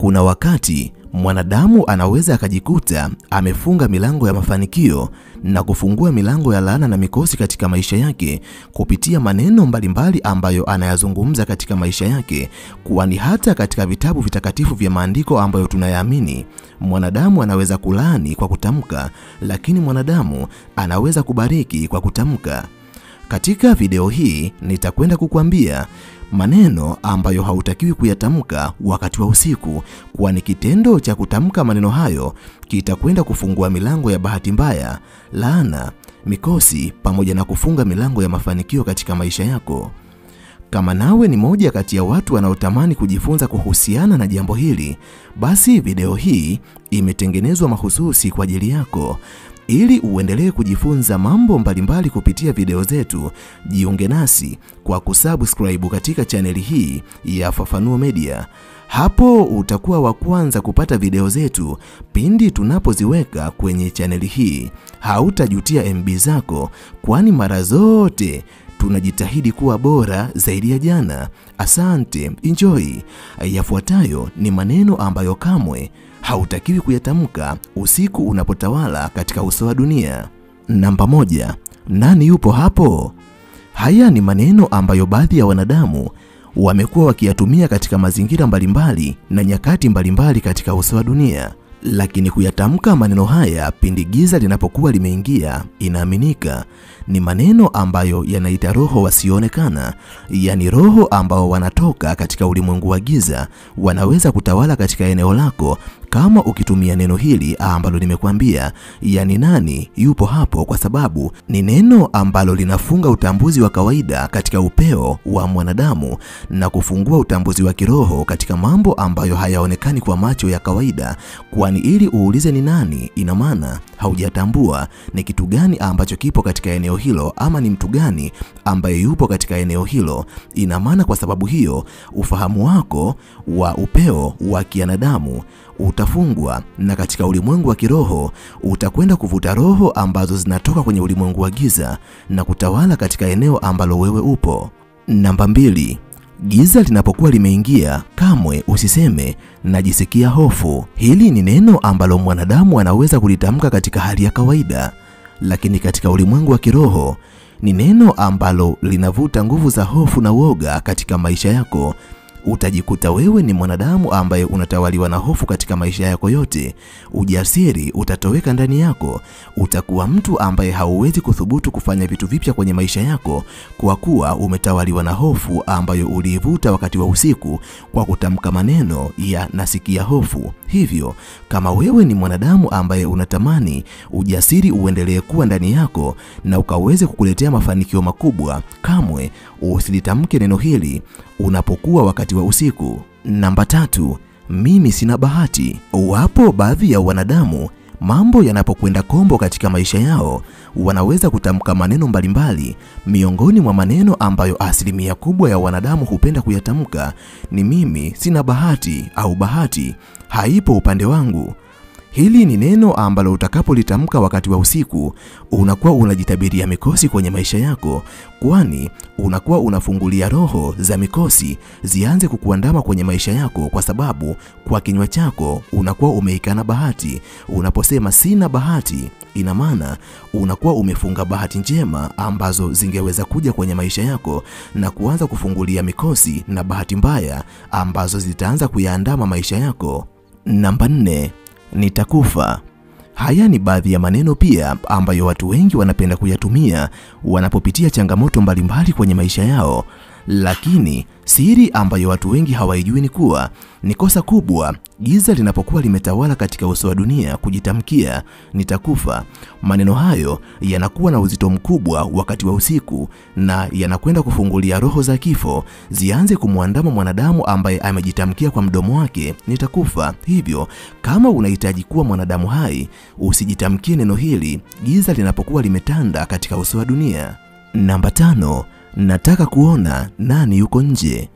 Kuna wakati mwanadamu anaweza akajikuta amefunga milango ya mafanikio na kufungua milango ya laana na mikosi katika maisha yake kupitia maneno mbalimbali ambayo anayazungumza katika maisha yake, kwani hata katika vitabu vitakatifu vya maandiko ambayo tunayaamini, mwanadamu anaweza kulaani kwa kutamka, lakini mwanadamu anaweza kubariki kwa kutamka. Katika video hii nitakwenda kukuambia maneno ambayo hautakiwi kuyatamka wakati wa usiku, kwani kitendo cha kutamka maneno hayo kitakwenda kufungua milango ya bahati mbaya, laana, mikosi pamoja na kufunga milango ya mafanikio katika maisha yako. Kama nawe ni moja kati ya watu wanaotamani kujifunza kuhusiana na jambo hili, basi video hii imetengenezwa mahususi kwa ajili yako. Ili uendelee kujifunza mambo mbalimbali kupitia video zetu, jiunge nasi kwa kusubscribe katika chaneli hii ya Fafanuo Media. Hapo utakuwa wa kwanza kupata video zetu pindi tunapoziweka kwenye chaneli hii. Hautajutia MB zako, kwani mara zote tunajitahidi kuwa bora zaidi ya jana. Asante, enjoy. Yafuatayo ni maneno ambayo kamwe hautakiwi kuyatamka usiku unapotawala katika uso wa dunia. Namba 1, nani yupo hapo? Haya ni maneno ambayo baadhi ya wanadamu wamekuwa wakiyatumia katika mazingira mbalimbali na nyakati mbalimbali katika uso wa dunia. Lakini kuyatamka maneno haya pindi giza linapokuwa limeingia, inaaminika ni maneno ambayo yanaita roho wasioonekana, yani roho ambao wanatoka katika ulimwengu wa giza, wanaweza kutawala katika eneo lako kama ukitumia neno hili ambalo nimekuambia, yani nani yupo hapo, kwa sababu ni neno ambalo linafunga utambuzi wa kawaida katika upeo wa mwanadamu na kufungua utambuzi wa kiroho katika mambo ambayo hayaonekani kwa macho ya kawaida, kwani ili uulize ni nani, ina maana haujatambua ni kitu gani ambacho kipo katika eneo hilo ama ni mtu gani ambaye yupo katika eneo hilo. Ina maana kwa sababu hiyo ufahamu wako wa upeo wa kianadamu utafungwa, na katika ulimwengu wa kiroho utakwenda kuvuta roho ambazo zinatoka kwenye ulimwengu wa giza na kutawala katika eneo ambalo wewe upo. Namba 2, giza linapokuwa limeingia, kamwe usiseme najisikia hofu. Hili ni neno ambalo mwanadamu anaweza kulitamka katika hali ya kawaida, lakini katika ulimwengu wa kiroho ni neno ambalo linavuta nguvu za hofu na woga katika maisha yako. Utajikuta wewe ni mwanadamu ambaye unatawaliwa na hofu katika maisha yako yote. Ujasiri utatoweka ndani yako. Utakuwa mtu ambaye hauwezi kuthubutu kufanya vitu vipya kwenye maisha yako, kwa kuwa umetawaliwa na hofu ambayo uliivuta wakati wa usiku kwa kutamka maneno ya nasikia hofu. Hivyo, kama wewe ni mwanadamu ambaye unatamani ujasiri uendelee kuwa ndani yako na ukaweze kukuletea mafanikio makubwa, kamwe usilitamke neno hili unapokuwa wakati wa usiku. Namba 3, mimi sina bahati. Wapo baadhi ya wanadamu, mambo yanapokwenda kombo katika maisha yao, wanaweza kutamka maneno mbalimbali. Miongoni mwa maneno ambayo asilimia kubwa ya wanadamu hupenda kuyatamka ni mimi sina bahati au bahati haipo upande wangu. Hili ni neno ambalo utakapolitamka wakati wa usiku, unakuwa unajitabiria mikosi kwenye maisha yako, kwani unakuwa unafungulia roho za mikosi zianze kukuandama kwenye maisha yako, kwa sababu kwa kinywa chako unakuwa umeikana bahati. Unaposema sina bahati, ina maana unakuwa umefunga bahati njema ambazo zingeweza kuja kwenye maisha yako na kuanza kufungulia mikosi na bahati mbaya ambazo zitaanza kuyaandama maisha yako. Namba 4, nitakufa. Haya ni baadhi ya maneno pia ambayo watu wengi wanapenda kuyatumia wanapopitia changamoto mbalimbali kwenye maisha yao, lakini siri ambayo watu wengi hawaijui ni kuwa ni kosa kubwa giza linapokuwa limetawala katika uso wa dunia kujitamkia nitakufa. Maneno hayo yanakuwa na uzito mkubwa wakati wa usiku na yanakwenda kufungulia roho za kifo zianze kumwandama mwanadamu ambaye amejitamkia kwa mdomo wake nitakufa. Hivyo, kama unahitaji kuwa mwanadamu hai, usijitamkie neno hili giza linapokuwa limetanda katika uso wa dunia. Namba 5, nataka kuona nani yuko nje.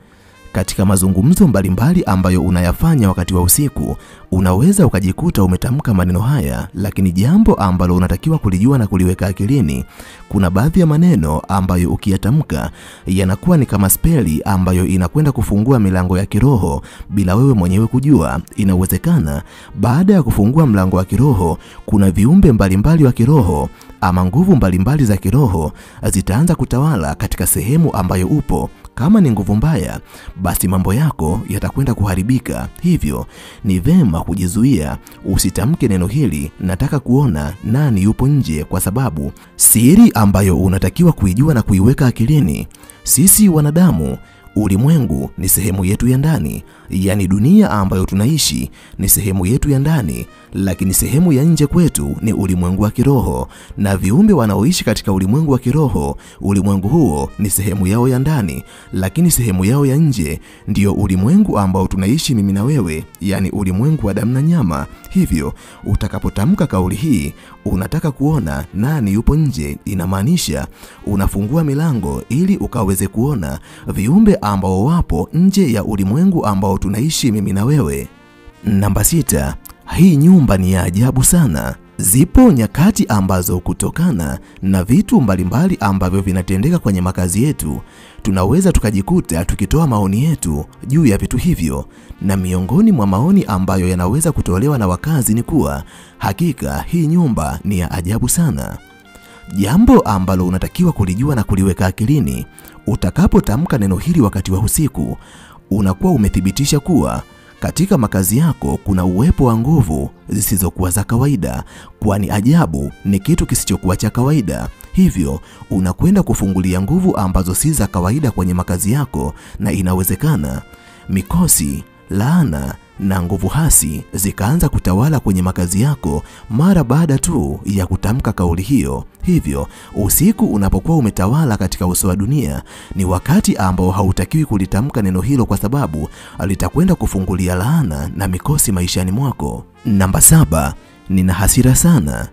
Katika mazungumzo mbalimbali ambayo unayafanya wakati wa usiku, unaweza ukajikuta umetamka maneno haya, lakini jambo ambalo unatakiwa kulijua na kuliweka akilini, kuna baadhi ya maneno ambayo ukiyatamka yanakuwa ni kama speli ambayo inakwenda kufungua milango ya kiroho bila wewe mwenyewe kujua. Inawezekana baada ya kufungua mlango wa kiroho, kuna viumbe mbalimbali wa kiroho ama nguvu mbalimbali za kiroho zitaanza kutawala katika sehemu ambayo upo. Kama ni nguvu mbaya, basi mambo yako yatakwenda kuharibika. Hivyo ni vema kujizuia usitamke neno hili, nataka kuona nani yupo nje, kwa sababu siri ambayo unatakiwa kuijua na kuiweka akilini, sisi wanadamu, ulimwengu ni sehemu yetu ya ndani, yani dunia ambayo tunaishi ni sehemu yetu ya ndani, lakini sehemu ya nje kwetu ni ulimwengu wa kiroho, na viumbe wanaoishi katika ulimwengu wa kiroho, ulimwengu huo ni sehemu yao ya ndani, lakini sehemu yao ya nje ndio ulimwengu ambao tunaishi mimi na wewe, yani ulimwengu wa damu na nyama. Hivyo utakapotamka kauli hii, unataka kuona nani yupo nje, inamaanisha unafungua milango ili ukaweze kuona viumbe ambao wapo nje ya ulimwengu ambao tunaishi mimi na wewe. Namba 6, hii nyumba ni ya ajabu sana. Zipo nyakati ambazo kutokana na vitu mbalimbali ambavyo vinatendeka kwenye makazi yetu, tunaweza tukajikuta tukitoa maoni yetu juu ya vitu hivyo, na miongoni mwa maoni ambayo yanaweza kutolewa na wakazi ni kuwa hakika hii nyumba ni ya ajabu sana. Jambo ambalo unatakiwa kulijua na kuliweka akilini, utakapotamka neno hili wakati wa usiku, unakuwa umethibitisha kuwa katika makazi yako kuna uwepo wa nguvu zisizokuwa za kawaida, kwani ajabu ni kitu kisichokuwa cha kawaida. Hivyo unakwenda kufungulia nguvu ambazo si za kawaida kwenye makazi yako, na inawezekana mikosi, laana na nguvu hasi zikaanza kutawala kwenye makazi yako mara baada tu ya kutamka kauli hiyo. Hivyo usiku unapokuwa umetawala katika uso wa dunia, ni wakati ambao hautakiwi kulitamka neno hilo, kwa sababu litakwenda kufungulia laana na mikosi maishani mwako. Namba 7, nina hasira sana.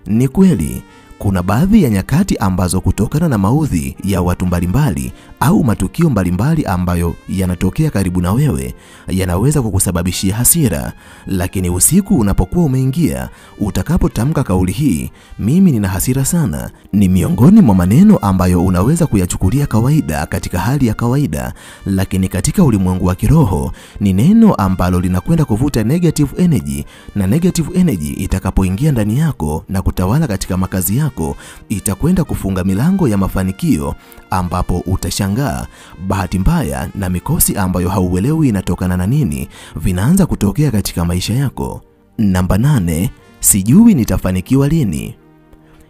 Ni kweli kuna baadhi ya nyakati ambazo kutokana na maudhi ya watu mbalimbali au matukio mbalimbali ambayo yanatokea karibu na wewe yanaweza kukusababishia hasira, lakini usiku unapokuwa umeingia, utakapotamka kauli hii, mimi nina hasira sana, ni miongoni mwa maneno ambayo unaweza kuyachukulia kawaida katika hali ya kawaida, lakini katika ulimwengu wa kiroho ni neno ambalo linakwenda kuvuta negative energy, na negative energy itakapoingia ndani yako na kutawala katika makazi yako, itakwenda kufunga milango ya mafanikio, ambapo utashangaa bahati mbaya na mikosi ambayo hauelewi inatokana na nini vinaanza kutokea katika maisha yako. Namba 8, sijui nitafanikiwa lini.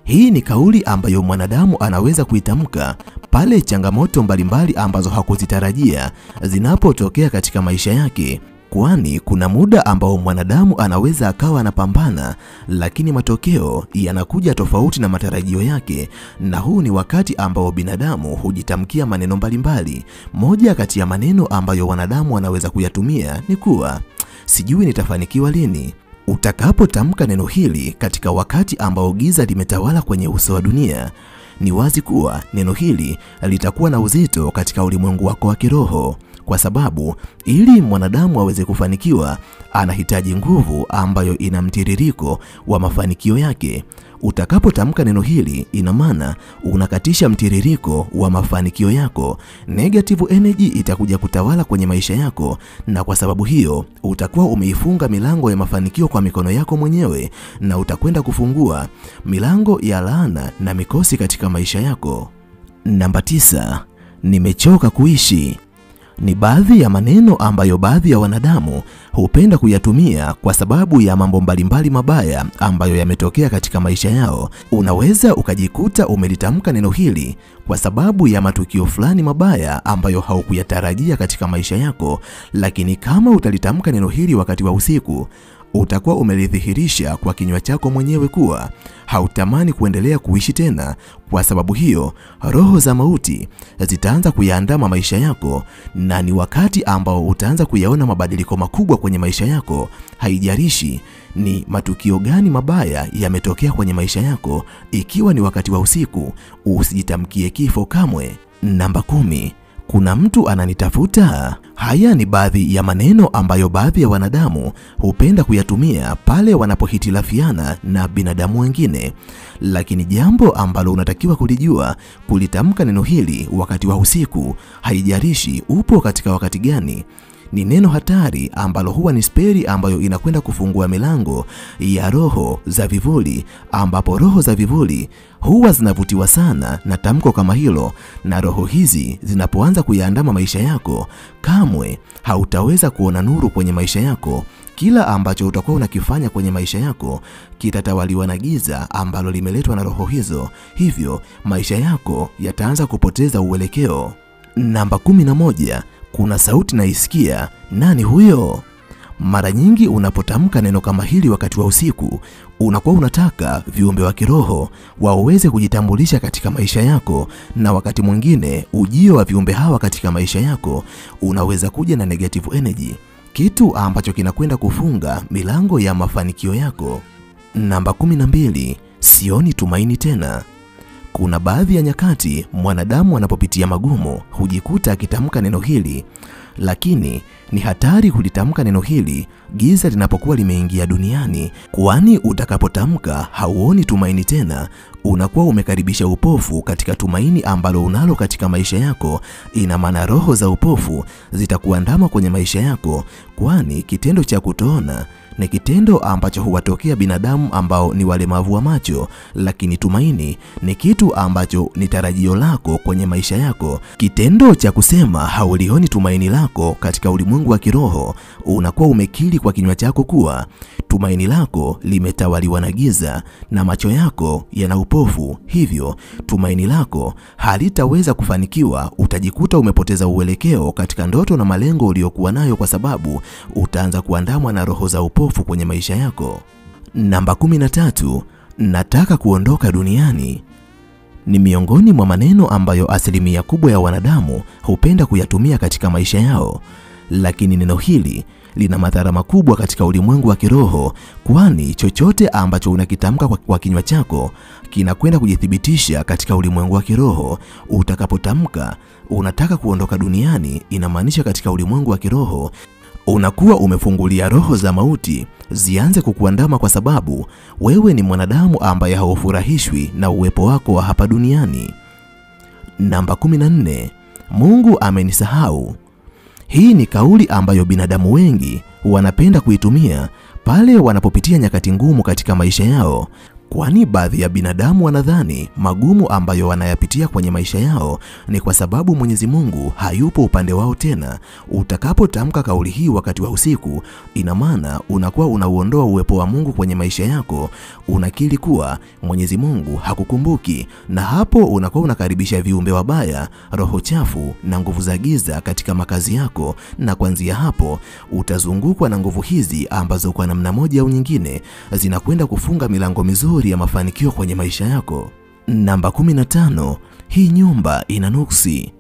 Hii ni kauli ambayo mwanadamu anaweza kuitamka pale changamoto mbalimbali ambazo hakuzitarajia zinapotokea katika maisha yake, kwani kuna muda ambao mwanadamu anaweza akawa anapambana, lakini matokeo yanakuja tofauti na matarajio yake, na huu ni wakati ambao binadamu hujitamkia maneno mbalimbali. Moja kati ya maneno ambayo wanadamu wanaweza kuyatumia ni kuwa sijui nitafanikiwa lini. Utakapotamka neno hili katika wakati ambao giza limetawala kwenye uso wa dunia, ni wazi kuwa neno hili litakuwa na uzito katika ulimwengu wako wa kiroho, kwa sababu ili mwanadamu aweze kufanikiwa anahitaji nguvu ambayo ina mtiririko wa mafanikio yake. Utakapotamka neno hili, ina maana unakatisha mtiririko wa mafanikio yako. Negative energy itakuja kutawala kwenye maisha yako, na kwa sababu hiyo utakuwa umeifunga milango ya mafanikio kwa mikono yako mwenyewe, na utakwenda kufungua milango ya laana na mikosi katika maisha yako. Namba 9, nimechoka kuishi. Ni baadhi ya maneno ambayo baadhi ya wanadamu hupenda kuyatumia kwa sababu ya mambo mbalimbali mabaya ambayo yametokea katika maisha yao. Unaweza ukajikuta umelitamka neno hili kwa sababu ya matukio fulani mabaya ambayo haukuyatarajia katika maisha yako, lakini kama utalitamka neno hili wakati wa usiku, utakuwa umelidhihirisha kwa kinywa chako mwenyewe kuwa hautamani kuendelea kuishi tena. Kwa sababu hiyo, roho za mauti zitaanza kuyaandama maisha yako, na ni wakati ambao utaanza kuyaona mabadiliko makubwa kwenye maisha yako. Haijalishi ni matukio gani mabaya yametokea kwenye maisha yako, ikiwa ni wakati wa usiku, usijitamkie kifo kamwe. Namba 10, Kuna mtu ananitafuta. Haya ni baadhi ya maneno ambayo baadhi ya wanadamu hupenda kuyatumia pale wanapohitilafiana na binadamu wengine. Lakini jambo ambalo unatakiwa kulijua, kulitamka neno hili wakati wa usiku, haijalishi upo katika wakati gani. Ni neno hatari ambalo huwa ni speli ambayo inakwenda kufungua milango ya roho za vivuli, ambapo roho za vivuli huwa zinavutiwa sana na tamko kama hilo, na roho hizi zinapoanza kuyaandama maisha yako, kamwe hautaweza kuona nuru kwenye maisha yako. Kila ambacho utakuwa unakifanya kwenye maisha yako kitatawaliwa na giza ambalo limeletwa na roho hizo, hivyo maisha yako yataanza kupoteza uelekeo. Namba 11. Kuna sauti naisikia. Nani huyo? Mara nyingi unapotamka neno kama hili wakati wa usiku, unakuwa unataka viumbe wa kiroho waweze kujitambulisha katika maisha yako, na wakati mwingine ujio wa viumbe hawa katika maisha yako unaweza kuja na negative energy, kitu ambacho kinakwenda kufunga milango ya mafanikio yako. Namba 12. Sioni tumaini tena. Kuna baadhi ya nyakati mwanadamu anapopitia magumu hujikuta akitamka neno hili, lakini ni hatari kulitamka neno hili giza linapokuwa limeingia duniani, kwani utakapotamka hauoni tumaini tena, unakuwa umekaribisha upofu katika tumaini ambalo unalo katika maisha yako. Ina maana roho za upofu zitakuandama kwenye maisha yako, kwani kitendo cha kutoona ni kitendo ambacho huwatokea binadamu ambao ni walemavu wa macho, lakini tumaini ni kitu ambacho ni tarajio lako kwenye maisha yako. Kitendo cha kusema haulioni tumaini lako katika ulimwengu wa kiroho, unakuwa umekiri kwa kinywa chako kuwa tumaini lako limetawaliwa na giza na macho yako yana upofu, hivyo tumaini lako halitaweza kufanikiwa. Utajikuta umepoteza uelekeo katika ndoto na malengo uliyokuwa nayo, kwa sababu utaanza kuandamwa na roho za upofu kwenye maisha yako. Namba 13. Nataka kuondoka duniani. Ni miongoni mwa maneno ambayo asilimia kubwa ya wanadamu hupenda kuyatumia katika maisha yao, lakini neno hili lina madhara makubwa katika ulimwengu wa kiroho, kwani chochote ambacho unakitamka kwa kinywa chako kinakwenda kujithibitisha katika ulimwengu wa kiroho. Utakapotamka unataka kuondoka duniani, inamaanisha katika ulimwengu wa kiroho unakuwa umefungulia roho za mauti zianze kukuandama, kwa sababu wewe ni mwanadamu ambaye haufurahishwi na uwepo wako wa hapa duniani. Namba 14. Mungu amenisahau. Hii ni kauli ambayo binadamu wengi wanapenda kuitumia pale wanapopitia nyakati ngumu katika maisha yao, kwani baadhi ya binadamu wanadhani magumu ambayo wanayapitia kwenye maisha yao ni kwa sababu Mwenyezi Mungu hayupo upande wao tena. Utakapotamka kauli hii wakati wa usiku, ina maana unakuwa unauondoa uwepo wa Mungu kwenye maisha yako, unakiri kuwa Mwenyezi Mungu hakukumbuki, na hapo unakuwa unakaribisha viumbe wabaya, roho chafu na nguvu za giza katika makazi yako, na kuanzia hapo utazungukwa na nguvu hizi ambazo kwa namna moja au nyingine zinakwenda kufunga milango mizuri ya mafanikio kwenye maisha yako. Namba 15. Hii nyumba ina nuksi.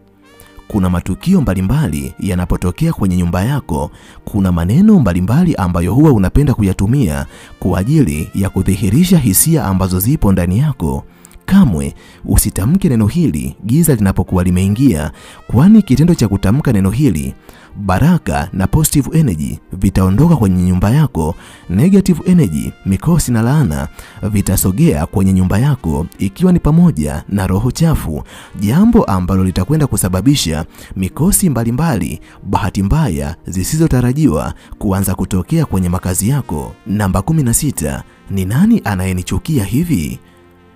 Kuna matukio mbalimbali yanapotokea kwenye nyumba yako, kuna maneno mbalimbali ambayo huwa unapenda kuyatumia kwa ajili ya kudhihirisha hisia ambazo zipo ndani yako. Kamwe usitamke neno hili giza linapokuwa limeingia, kwani kitendo cha kutamka neno hili, baraka na positive energy vitaondoka kwenye nyumba yako. Negative energy, mikosi na laana vitasogea kwenye nyumba yako, ikiwa ni pamoja na roho chafu, jambo ambalo litakwenda kusababisha mikosi mbalimbali, bahati mbaya zisizotarajiwa kuanza kutokea kwenye makazi yako. Namba 16. Ni nani anayenichukia hivi?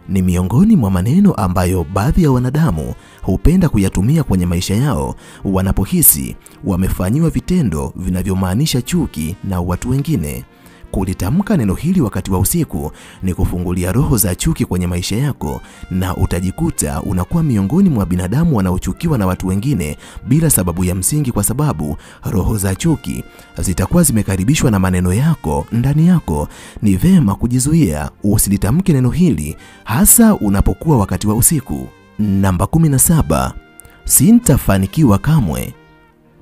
Ni miongoni mwa maneno ambayo baadhi ya wanadamu hupenda kuyatumia kwenye maisha yao wanapohisi wamefanyiwa vitendo vinavyomaanisha chuki na watu wengine. Kulitamka neno hili wakati wa usiku ni kufungulia roho za chuki kwenye maisha yako, na utajikuta unakuwa miongoni mwa binadamu wanaochukiwa na watu wengine bila sababu ya msingi, kwa sababu roho za chuki zitakuwa zimekaribishwa na maneno yako ndani yako. Ni vema kujizuia usilitamke neno hili, hasa unapokuwa wakati wa usiku. Namba 17. Sintafanikiwa kamwe.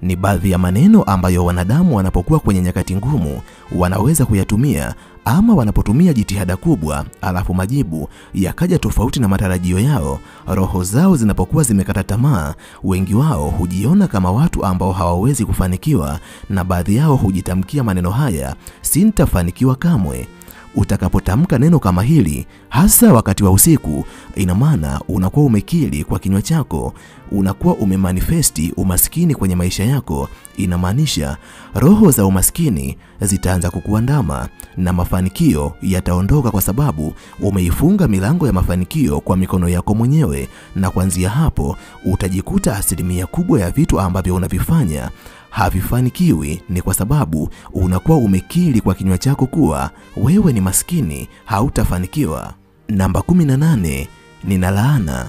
Ni baadhi ya maneno ambayo wanadamu wanapokuwa kwenye nyakati ngumu wanaweza kuyatumia Ama wanapotumia jitihada kubwa alafu majibu yakaja tofauti na matarajio yao, roho zao zinapokuwa zimekata tamaa, wengi wao hujiona kama watu ambao hawawezi kufanikiwa, na baadhi yao hujitamkia maneno haya: sintafanikiwa kamwe. Utakapotamka neno kama hili, hasa wakati wa usiku, ina maana unakuwa umekiri kwa kinywa chako, unakuwa umemanifesti umaskini kwenye maisha yako. Inamaanisha roho za umaskini zitaanza kukuandama na mafanikio yataondoka, kwa sababu umeifunga milango ya mafanikio kwa mikono yako mwenyewe. Na kuanzia hapo utajikuta asilimia kubwa ya vitu ambavyo unavifanya havifanikiwi ni kwa sababu unakuwa umekiri kwa kinywa chako kuwa wewe ni maskini, hautafanikiwa. Namba 18, nina laana.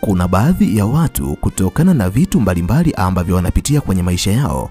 Kuna baadhi ya watu kutokana na vitu mbalimbali ambavyo wanapitia kwenye maisha yao,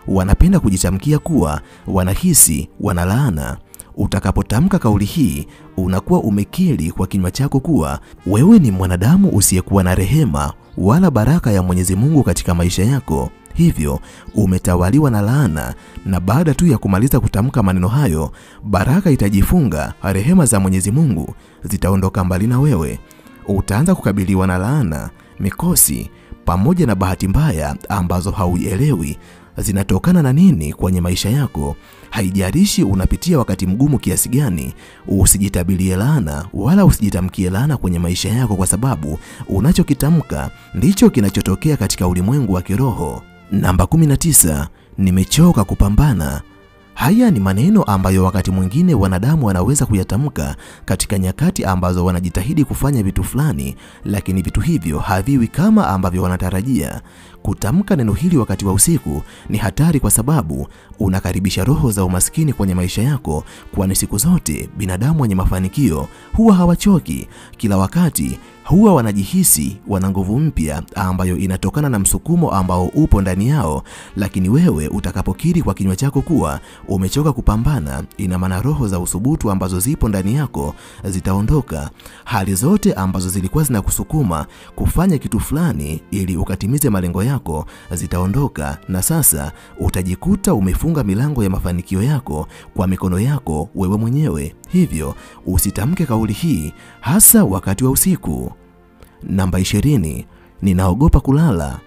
wanapenda kujitamkia kuwa wanahisi wana laana. Utakapotamka kauli hii, unakuwa umekiri kwa kinywa chako kuwa wewe ni mwanadamu usiyekuwa na rehema wala baraka ya Mwenyezi Mungu katika maisha yako. Hivyo umetawaliwa na laana, na baada tu ya kumaliza kutamka maneno hayo, baraka itajifunga, rehema za Mwenyezi Mungu zitaondoka mbali na wewe. Utaanza kukabiliwa na laana, mikosi pamoja na bahati mbaya ambazo hauelewi zinatokana na nini kwenye maisha yako. Haijalishi unapitia wakati mgumu kiasi gani, usijitabilie laana wala usijitamkie laana kwenye maisha yako, kwa sababu unachokitamka ndicho kinachotokea katika ulimwengu wa kiroho. Namba 19, nimechoka kupambana. Haya ni maneno ambayo wakati mwingine wanadamu wanaweza kuyatamka katika nyakati ambazo wanajitahidi kufanya vitu fulani, lakini vitu hivyo haviwi kama ambavyo wanatarajia. Kutamka neno hili wakati wa usiku ni hatari, kwa sababu unakaribisha roho za umaskini kwenye maisha yako, kwani siku zote binadamu wenye mafanikio huwa hawachoki. Kila wakati huwa wanajihisi wana nguvu mpya ambayo inatokana na msukumo ambao upo ndani yao. Lakini wewe utakapokiri kwa kinywa chako kuwa umechoka kupambana, ina maana roho za usubutu ambazo zipo ndani yako zitaondoka. Hali zote ambazo zilikuwa zinakusukuma kufanya kitu fulani ili ukatimize malengo yako zitaondoka, na sasa utajikuta umefunga milango ya mafanikio yako kwa mikono yako wewe mwenyewe. Hivyo usitamke kauli hii hasa wakati wa usiku. Namba 20, ninaogopa kulala.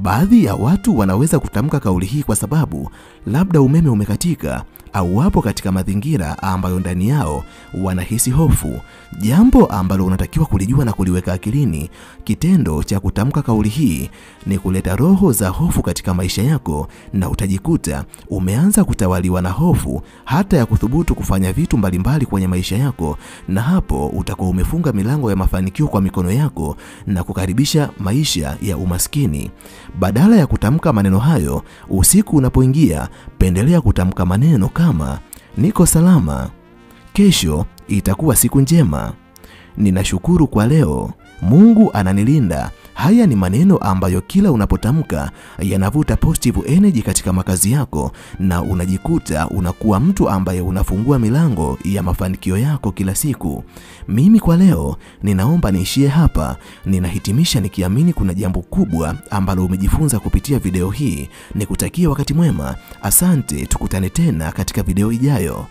Baadhi ya watu wanaweza kutamka kauli hii kwa sababu labda umeme umekatika au wapo katika mazingira ambayo ndani yao wanahisi hofu, jambo ambalo unatakiwa kulijua na kuliweka akilini. Kitendo cha kutamka kauli hii ni kuleta roho za hofu katika maisha yako, na utajikuta umeanza kutawaliwa na hofu hata ya kuthubutu kufanya vitu mbalimbali kwenye maisha yako, na hapo utakuwa umefunga milango ya mafanikio kwa mikono yako na kukaribisha maisha ya umaskini. Badala ya kutamka maneno hayo usiku unapoingia, pendelea kutamka maneno kama niko salama, kesho itakuwa siku njema, ninashukuru kwa leo, Mungu ananilinda. Haya ni maneno ambayo kila unapotamka yanavuta positive energy katika makazi yako, na unajikuta unakuwa mtu ambaye unafungua milango ya mafanikio yako kila siku. Mimi kwa leo ninaomba niishie hapa. Ninahitimisha nikiamini kuna jambo kubwa ambalo umejifunza kupitia video hii. Nikutakia wakati mwema. Asante, tukutane tena katika video ijayo.